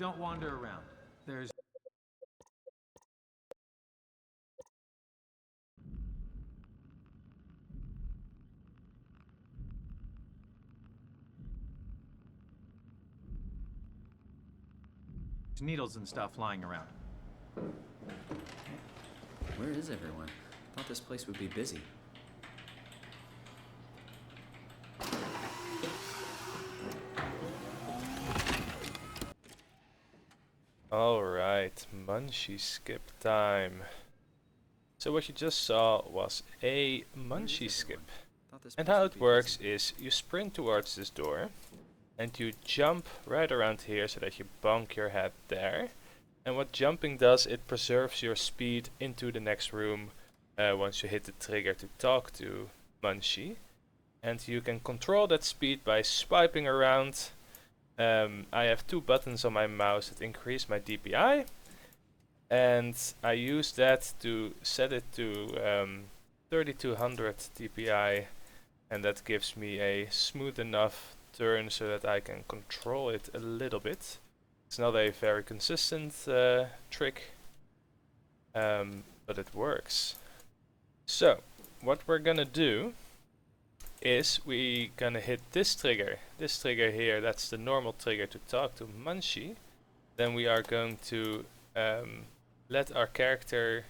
don't wander around. There's needles and stuff lying around. Where is everyone? I thought this place would be busy. Alright, Munshi skip time. So what you just saw was a Munshi skip. And how it works is you sprint towards this door and you jump right around here so that you bonk your head there. And what jumping does, it preserves your speed into the next room once you hit the trigger to talk to Munshi. And you can control that speed by swiping around. I have two buttons on my mouse that increase my DPI, and I use that to set it to 3200 DPI, and that gives me a smooth enough turn so that I can control it a little bit. It's not a very consistent trick, but it works. So what we're gonna do is we gonna hit this trigger here. That's the normal trigger to talk to Munshi. Then we are going to let our character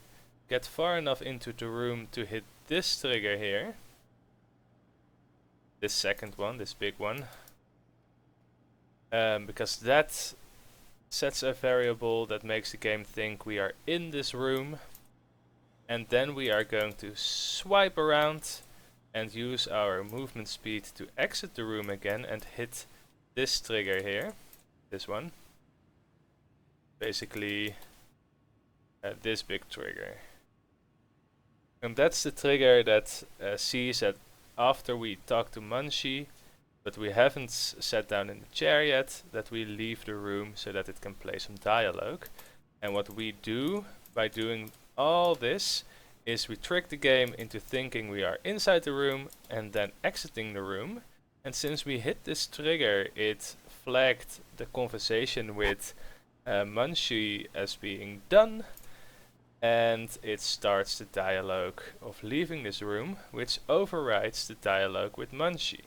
get far enough into the room to hit this trigger here, this second one, this big one, because that sets a variable that makes the game think we are in this room. And then we are going to swipe around and use our movement speed to exit the room again and hit this trigger here, this one. Basically this big trigger. And that's the trigger that sees that after we talk to Munshi, but we haven't sat down in the chair yet, that we leave the room so that it can play some dialogue. And what we do by doing all this is we trick the game into thinking we are inside the room and then exiting the room. And since we hit this trigger, it flagged the conversation with Munshi as being done, and it starts the dialogue of leaving this room, which overrides the dialogue with Munshi.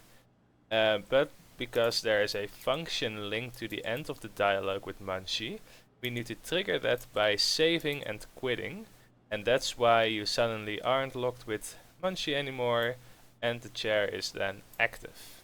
But because there is a function linked to the end of the dialogue with Munshi, we need to trigger that by saving and quitting. And that's why you suddenly aren't locked with Munshi anymore, and the chair is then active.